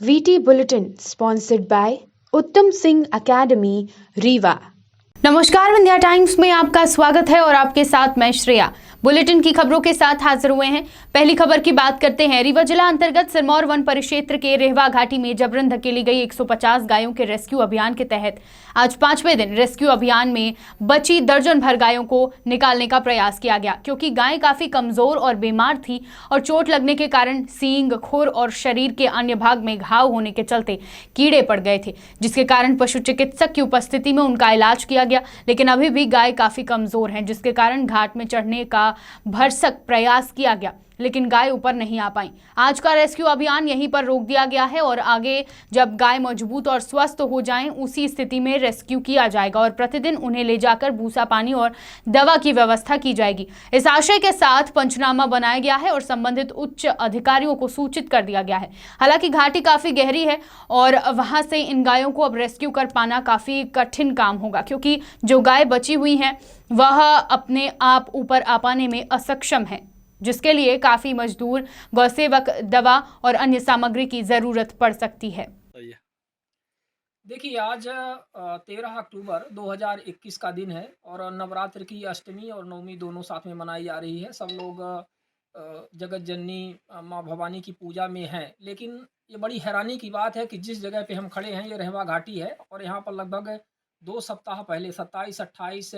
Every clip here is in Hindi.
VT Bulletin sponsored by उत्तम सिंह एकेडमी रीवा। नमस्कार, विंध्या टाइम्स में आपका स्वागत है और आपके साथ मैं श्रेया। बुलेटिन की खबरों के साथ हाजिर हुए हैं। पहली खबर की बात करते हैं। रीवा जिला अंतर्गत सिरमौर वन परिक्षेत्र के रेहवा घाटी में जबरन धकेली गई 150 गायों के रेस्क्यू अभियान के तहत आज 5वें दिन रेस्क्यू अभियान में बची दर्जन भर गायों को निकालने का प्रयास किया गया, क्योंकि गायें काफी कमजोर और बीमार थी और चोट लगने के कारण सींग, खुर और शरीर के अन्य भाग में घाव होने के चलते कीड़े पड़ गए थे, जिसके कारण पशु चिकित्सक की उपस्थिति में उनका इलाज किया गया। लेकिन अभी भी गाय काफी कमजोर हैं, जिसके कारण घाट में चढ़ने का भरसक प्रयास किया गया, लेकिन गाय ऊपर नहीं आ पाई। आज का रेस्क्यू अभियान यहीं पर रोक दिया गया है और आगे जब गाय मजबूत और स्वस्थ हो जाएं, उसी स्थिति में रेस्क्यू किया जाएगा और प्रतिदिन उन्हें ले जाकर भूसा, पानी और दवा की व्यवस्था की जाएगी। इस आशय के साथ पंचनामा बनाया गया है और संबंधित उच्च अधिकारियों को सूचित कर दिया गया है। हालांकि घाटी काफी गहरी है और वहां से इन गायों को अब रेस्क्यू कर पाना काफी कठिन काम होगा, क्योंकि जो गाय बची हुई हैं वह अपने आप ऊपर आ पाने में असक्षम है, जिसके लिए काफी मजदूर, गौसेवक, दवा और अन्य सामग्री की जरूरत पड़ सकती है। देखिए, आज 13 अक्टूबर 2021 का दिन है और नवरात्र की अष्टमी और नवमी दोनों साथ में मनाई जा रही है। सब लोग जगत जननी माँ भवानी की पूजा में हैं, लेकिन ये बड़ी हैरानी की बात है कि जिस जगह पे हम खड़े हैं ये रेहवा घाटी है और यहाँ पर लगभग 2 सप्ताह पहले 27-28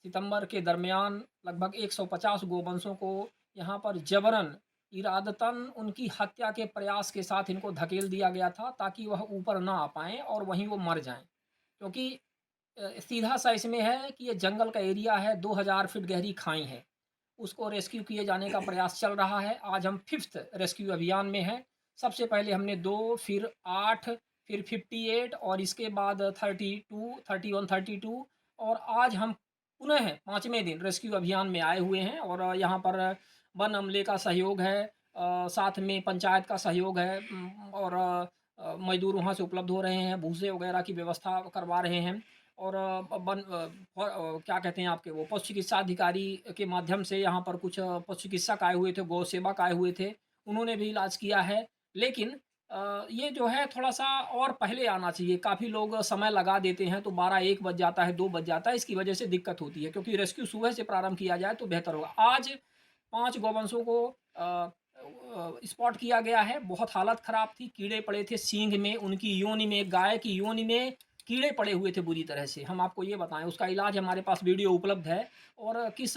सितंबर के दरमियान लगभग 150 गोवंशों को यहाँ पर जबरन, इरादतन उनकी हत्या के प्रयास के साथ इनको धकेल दिया गया था, ताकि वह ऊपर ना आ पाएँ और वहीं वो मर जाएँ। क्योंकि सीधा सा इसमें है कि ये जंगल का एरिया है, 2000 फीट गहरी खाई है, उसको रेस्क्यू किए जाने का प्रयास चल रहा है। आज हम 5th रेस्क्यू अभियान में हैं। सबसे पहले हमने 2, फिर 8, फिर 58 और इसके बाद 32, 31, 32 और आज हम पुनः 5वें दिन रेस्क्यू अभियान में आए हुए हैं और यहाँ पर वन अमले का सहयोग है, साथ में पंचायत का सहयोग है और मजदूर वहाँ से उपलब्ध हो रहे हैं, भूसे वगैरह की व्यवस्था करवा रहे हैं और क्या कहते हैं आपके वो पशु चिकित्सा अधिकारी के माध्यम से यहाँ पर कुछ पशु चिकित्सक आए हुए थे, गौ सेवक आए हुए थे, उन्होंने भी इलाज किया है। लेकिन ये जो है थोड़ा-सा और पहले आना चाहिए। काफ़ी लोग समय लगा देते हैं तो 12-1 बज जाता है, 2 बज जाता है, इसकी वजह से दिक्कत होती है, क्योंकि रेस्क्यू सुबह से प्रारंभ किया जाए तो बेहतर होगा। आज 5 गौवंशों को स्पॉट किया गया है। बहुत हालत ख़राब थी, कीड़े पड़े थे सींग में, उनकी योनि में, गाय की योनि में कीड़े पड़े हुए थे बुरी तरह से। हम आपको ये बताएँ, उसका इलाज हमारे पास वीडियो उपलब्ध है और किस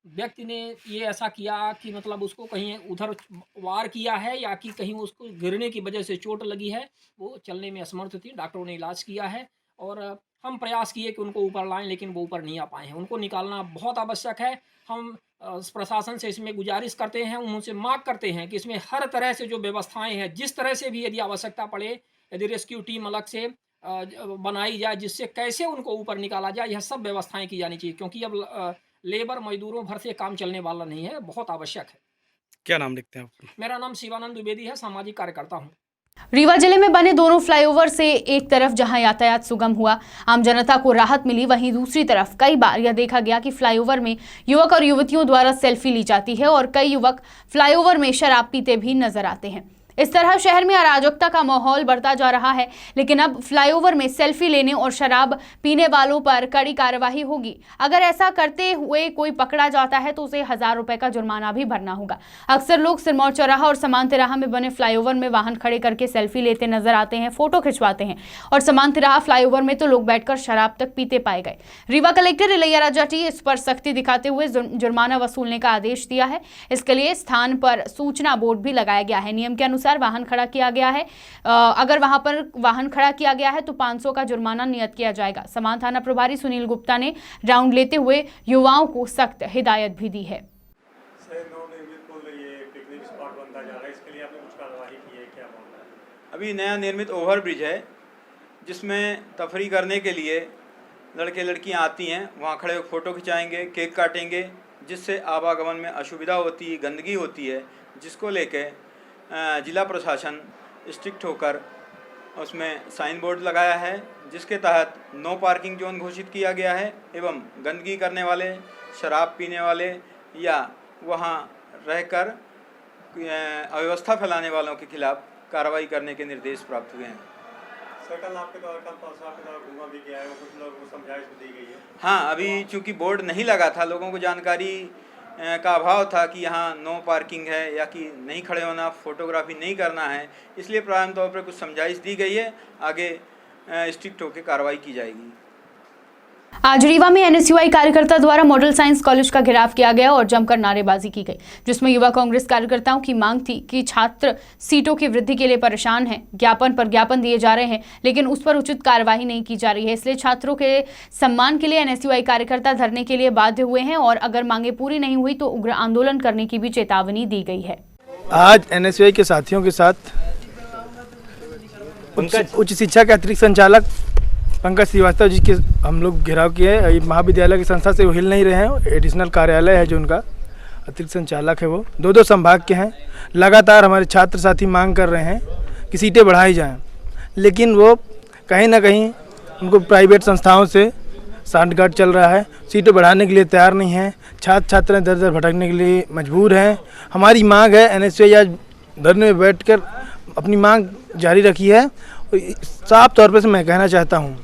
व्यक्ति ने ये ऐसा किया कि मतलब उसको कहीं उधर वार किया है या कि कहीं उसको गिरने की वजह से चोट लगी है, वो चलने में असमर्थ थी। डॉक्टरों ने इलाज किया है और हम प्रयास किए कि उनको ऊपर लाएँ, लेकिन वो ऊपर नहीं आ पाए हैं। उनको निकालना बहुत आवश्यक है। हम प्रशासन से इसमें गुजारिश करते हैं, उनसे मांग करते हैं कि इसमें हर तरह से जो व्यवस्थाएँ हैं, जिस तरह से भी यदि आवश्यकता पड़े, यदि रेस्क्यू टीम अलग से बनाई जाए, जिससे कैसे उनको ऊपर निकाला जाए, यह सब व्यवस्थाएँ की जानी चाहिए, क्योंकि अब लेबर मजदूरों भर से काम चलने वाला नहीं है, बहुत आवश्यक है। क्या नाम लिखते हैं आप? मेरा नाम शिवानंद द्विवेदी है, सामाजिक कार्यकर्ता हूँ। रीवा जिले में बने दोनों फ्लाईओवर से एक तरफ जहां यातायात सुगम हुआ, आम जनता को राहत मिली, वहीं दूसरी तरफ कई बार यह देखा गया कि फ्लाईओवर में युवक और युवतियों द्वारा सेल्फी ली जाती है और कई युवक फ्लाईओवर में शराब पीते भी नजर आते हैं। इस तरह शहर में अराजकता का माहौल बढ़ता जा रहा है, लेकिन अब फ्लाईओवर में सेल्फी लेने और शराब पीने वालों पर कड़ी कार्रवाई होगी। अगर ऐसा करते हुए कोई पकड़ा जाता है तो उसे 1000 रुपए का जुर्माना भी भरना होगा। अक्सर लोग सिरमौर चौराहा और समान तिराहा में बने फ्लाईओवर में वाहन खड़े करके सेल्फी लेते नजर आते हैं, फोटो खिंचवाते हैं और समान तिराहा फ्लाईओवर में तो लोग बैठकर शराब तक पीते पाए गए। रीवा कलेक्टर इलैया राजा टी इस पर सख्ती दिखाते हुए जुर्माना वसूलने का आदेश दिया है। इसके लिए स्थान पर सूचना बोर्ड भी लगाया गया है। नियम के अनुसार वाहन खड़ा किया गया है, अगर वहां पर वाहन खड़ा किया गया है तो 500 का जुर्माना नियत किया जाएगा। समान थाना प्रभारी सुनील गुप्ता ने राउंड लेते हुए युवाओं को सख्त हिदायत भी दी है। अभी नया निर्मित ओवरब्रिज है, जिसमें तफरी करने के लिए लड़के लड़कियां आती हैं, वहां खड़े होकर फ़ोटो खिंचाएंगे, केक काटेंगे, जिससे आवागमन में असुविधा होती है, गंदगी होती है, जिसको लेके जिला प्रशासन स्ट्रिक्ट होकर उसमें साइन बोर्ड लगाया है, जिसके तहत नो पार्किंग जोन घोषित किया गया है एवं गंदगी करने वाले, शराब पीने वाले या वहां रहकर अव्यवस्था फैलाने वालों के खिलाफ कार्रवाई करने के निर्देश प्राप्त हुए हैं। सर कल आपके द्वारा घूमा भी गया है, कुछ लोगों को समझाइश भी दी गई है। हाँ, अभी चूंकि बोर्ड नहीं लगा था, लोगों को जानकारी का अभाव था कि यहाँ नो पार्किंग है या कि नहीं खड़े होना, फोटोग्राफी नहीं करना है, इसलिए प्रारंभ तौर पर कुछ समझाइश दी गई है। आगे स्ट्रिक्ट होकर कार्रवाई की जाएगी। आज रीवा में एनएसयूआई कार्यकर्ता द्वारा मॉडल साइंस कॉलेज का घेराव किया गया और जमकर नारेबाजी की गई, जिसमें युवा कांग्रेस कार्यकर्ताओं की मांग थी कि छात्र सीटों की वृद्धि के लिए परेशान हैं, ज्ञापन पर ज्ञापन दिए जा रहे हैं, लेकिन उस पर उचित कार्यवाही नहीं की जा रही है। इसलिए छात्रों के सम्मान के लिए एनएसयूआई कार्यकर्ता धरने के लिए बाध्य हुए हैं और अगर मांगे पूरी नहीं हुई तो उग्र आंदोलन करने की भी चेतावनी दी गई है। आज एनएसयूआई के साथियों के साथ उच्च शिक्षा के अतिरिक्त संचालक पंकज श्रीवास्तव जी के हम लोग घेराव किए हैं। ये महाविद्यालय की संस्था से वो हिल नहीं रहे हैं। एडिशनल कार्यालय है जो उनका अतिरिक्त संचालक है, वो दो संभाग के हैं। लगातार हमारे छात्र साथी मांग कर रहे हैं कि सीटें बढ़ाई जाएं, लेकिन वो कहीं ना कहीं उनको प्राइवेट संस्थाओं से सांठगांठ चल रहा है। सीटें बढ़ाने के लिए तैयार नहीं हैं। छात्र छात्राएँ दर दर भटकने के लिए मजबूर हैं। हमारी मांग है, एनएसयूआई आज धरने में बैठकर अपनी मांग जारी रखी है। साफ तौर पर से मैं कहना चाहता हूँ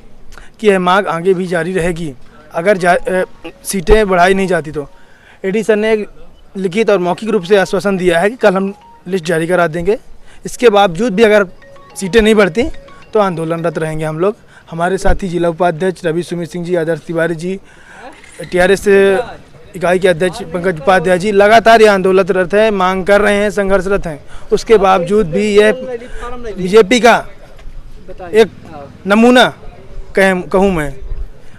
कि यह मांग आगे भी जारी रहेगी। अगर सीटें बढ़ाई नहीं जाती तो एडिसन ने एक लिखित और मौखिक रूप से आश्वासन दिया है कि कल हम लिस्ट जारी करा देंगे। इसके बावजूद भी अगर सीटें नहीं बढ़ती तो आंदोलनरत रहेंगे हम लोग। हमारे साथी जिला उपाध्यक्ष रवि सुमित सिंह जी, आदर्श तिवारी जी, टीआरएस इकाई के अध्यक्ष पंकज उपाध्याय जी लगातार ये आंदोलनरत है, मांग कर रहे हैं, संघर्षरत हैं। उसके बावजूद भी यह बीजेपी का एक नमूना कहूँ मैं,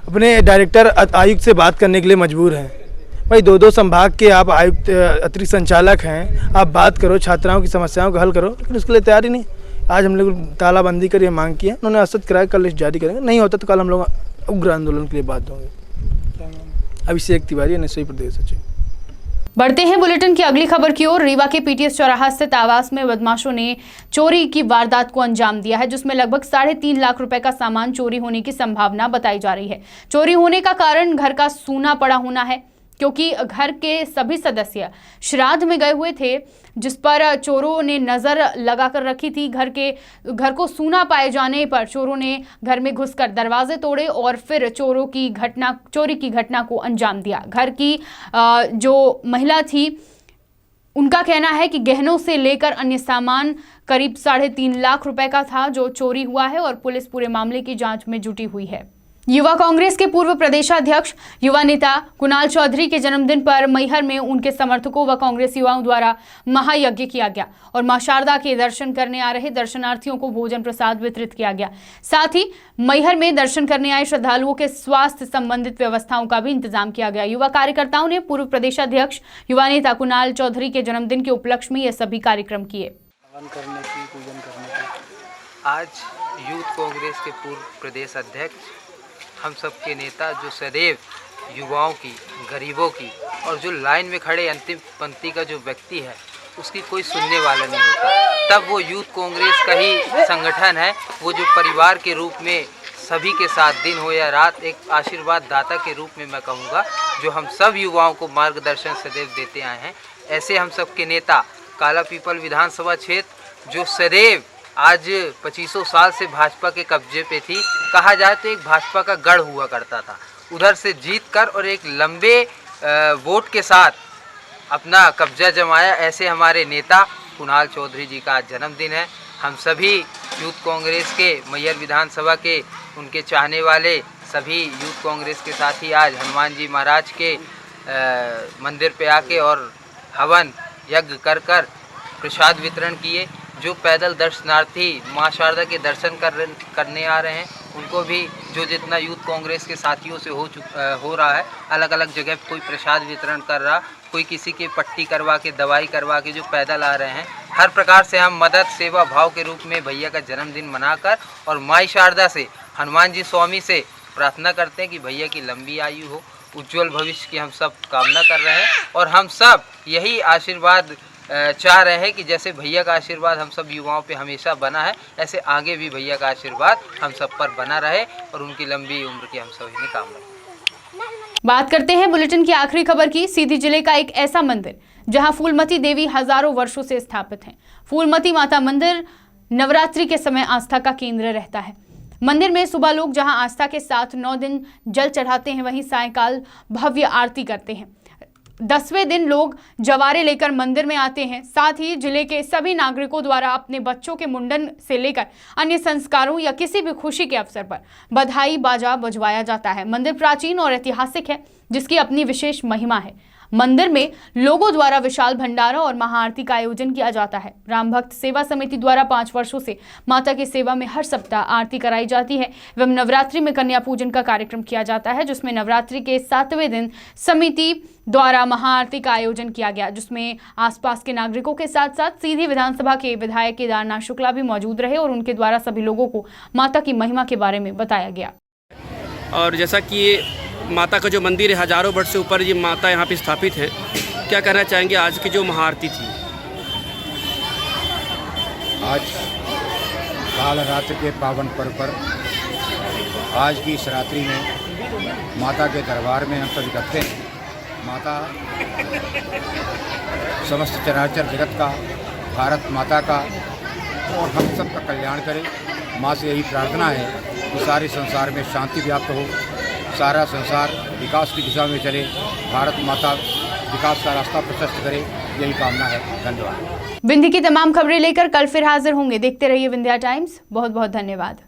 अपने डायरेक्टर आयुक्त से बात करने के लिए मजबूर हैं। भाई दो संभाग के आप आयुक्त अतिरिक्त संचालक हैं, आप बात करो, छात्राओं की समस्याओं का हल करो, लेकिन उसके लिए तैयार ही नहीं। आज हम लोग तालाबंदी कर ये मांग की है, उन्होंने असत कराया कल लिस्ट जारी करेंगे, नहीं होता तो कल हम लोग उग्र आंदोलन के लिए बाध्य होंगे। अभिषेक तिवारी, एनएसयूआई प्रदेश सचिव। बढ़ते हैं बुलेटिन की अगली खबर की ओर। रीवा के पीटीएस चौराहा स्थित आवास में बदमाशों ने चोरी की वारदात को अंजाम दिया है, जिसमें लगभग 3.5 लाख रुपए का सामान चोरी होने की संभावना बताई जा रही है। चोरी होने का कारण घर का सूना पड़ा होना है, क्योंकि घर के सभी सदस्य श्राद्ध में गए हुए थे, जिस पर चोरों ने नजर लगाकर रखी थी। घर को सूना पाए जाने पर चोरों ने घर में घुसकर दरवाजे तोड़े और फिर चोरी की घटना को अंजाम दिया। घर की जो महिला थी, उनका कहना है कि गहनों से लेकर अन्य सामान करीब 3.5 लाख रुपए का था जो चोरी हुआ है और पुलिस पूरे मामले की जांच में जुटी हुई है। युवा कांग्रेस के पूर्व प्रदेशाध्यक्ष युवा नेता कुणाल चौधरी के जन्मदिन पर मैहर में उनके समर्थकों व कांग्रेस युवाओं द्वारा महायज्ञ किया गया और मां शारदा के दर्शन करने आ रहे दर्शनार्थियों को भोजन प्रसाद वितरित किया गया। साथ ही मैहर में दर्शन करने आए श्रद्धालुओं के स्वास्थ्य संबंधित व्यवस्थाओं का भी इंतजाम किया गया। युवा कार्यकर्ताओं ने पूर्व प्रदेशाध्यक्ष युवा नेता कुणाल चौधरी के जन्मदिन के उपलक्ष्य में ये सभी कार्यक्रम किए। आज यूथ कांग्रेस के पूर्व प्रदेश अध्यक्ष, हम सबके नेता, जो सदैव युवाओं की, गरीबों की और जो लाइन में खड़े अंतिम पंक्ति का जो व्यक्ति है उसकी कोई सुनने वाला नहीं होता, तब वो यूथ कांग्रेस का ही संगठन है। वो जो परिवार के रूप में सभी के साथ दिन हो या रात एक आशीर्वाद दाता के रूप में मैं कहूँगा, जो हम सब युवाओं को मार्गदर्शन सदैव देते आए हैं। ऐसे हम सबके नेता काला पीपल विधानसभा क्षेत्र, जो सदैव आज 25 साल से भाजपा के कब्जे पे थी, कहा जाए तो एक भाजपा का गढ़ हुआ करता था, उधर से जीत कर और एक लंबे वोट के साथ अपना कब्जा जमाया। ऐसे हमारे नेता कुणाल चौधरी जी का आज जन्मदिन है। हम सभी यूथ कांग्रेस के मैहर विधानसभा के उनके चाहने वाले सभी यूथ कांग्रेस के साथी आज हनुमान जी महाराज के मंदिर पे आके और हवन यज्ञ कर प्रसाद वितरण किए। जो पैदल दर्शनार्थी मां शारदा के दर्शन करने आ रहे हैं, उनको भी जो जितना यूथ कांग्रेस के साथियों से हो रहा है, अलग अलग जगह कोई प्रसाद वितरण कर रहा, कोई किसी की पट्टी करवा के, दवाई करवा के जो पैदल आ रहे हैं, हर प्रकार से हम मदद सेवा भाव के रूप में भैया का जन्मदिन मनाकर और माई शारदा से, हनुमान जी स्वामी से प्रार्थना करते हैं कि भैया की लंबी आयु हो, उज्जवल भविष्य की हम सब कामना कर रहे हैं। और हम सब यही आशीर्वाद चाह रहे हैं कि जैसे भैया का आशीर्वाद हम सब युवाओं पे हमेशा बना है, ऐसे आगे भी भैया का आशीर्वाद हम सब पर बना रहे और उनकी लंबी उम्र की हम सब इन्हें कामना। बात करते हैं बुलेटिन की आखिरी खबर की। सीधी जिले का एक ऐसा मंदिर जहां फूलमती देवी हजारों वर्षों से स्थापित हैं। फूलमती माता मंदिर नवरात्रि के समय आस्था का केंद्र रहता है। मंदिर में सुबह लोग जहां आस्था के साथ 9 दिन जल चढ़ाते हैं, वहीं सायंकाल भव्य आरती करते हैं। 10वें दिन लोग जवारे लेकर मंदिर में आते हैं। साथ ही जिले के सभी नागरिकों द्वारा अपने बच्चों के मुंडन से लेकर अन्य संस्कारों या किसी भी खुशी के अवसर पर बधाई बाजा बजवाया जाता है। मंदिर प्राचीन और ऐतिहासिक है, जिसकी अपनी विशेष महिमा है। मंदिर में लोगों द्वारा विशाल भंडारा और महाआरती का आयोजन किया जाता है। राम भक्त सेवा समिति द्वारा 5 वर्षों से माता की सेवा में हर सप्ताह आरती कराई जाती है एवं नवरात्रि में कन्या पूजन का कार्यक्रम किया जाता है, जिसमें नवरात्रि के 7वें दिन समिति द्वारा महाआरती का आयोजन किया गया, जिसमें आसपास के नागरिकों के साथ साथ सीधी विधानसभा के विधायक केदारनाथ शुक्ला भी मौजूद रहे और उनके द्वारा सभी लोगों को माता की महिमा के बारे में बताया गया। और जैसा कि ये माता का जो मंदिर है, हजारों वर्ष से ऊपर ये माता यहाँ पे स्थापित है, क्या कहना चाहेंगे आज की जो महाआरती थी? आज काल रात्रि के पावन पर्व पर आज की इस रात्रि में माता के दरबार में हम सब इकट्ठे हैं। माता समस्त चराचर जगत का, भारत माता का और हम सब का कल्याण करे। माँ से यही प्रार्थना है कि सारे संसार में शांति व्याप्त हो, सारा संसार विकास की दिशा में चले, भारत माता विकास का रास्ता प्रशस्त करे, यही कामना है। धन्यवाद। विंध्य की तमाम खबरें लेकर कल फिर हाजिर होंगे। देखते रहिए विंध्या टाइम्स। बहुत बहुत धन्यवाद।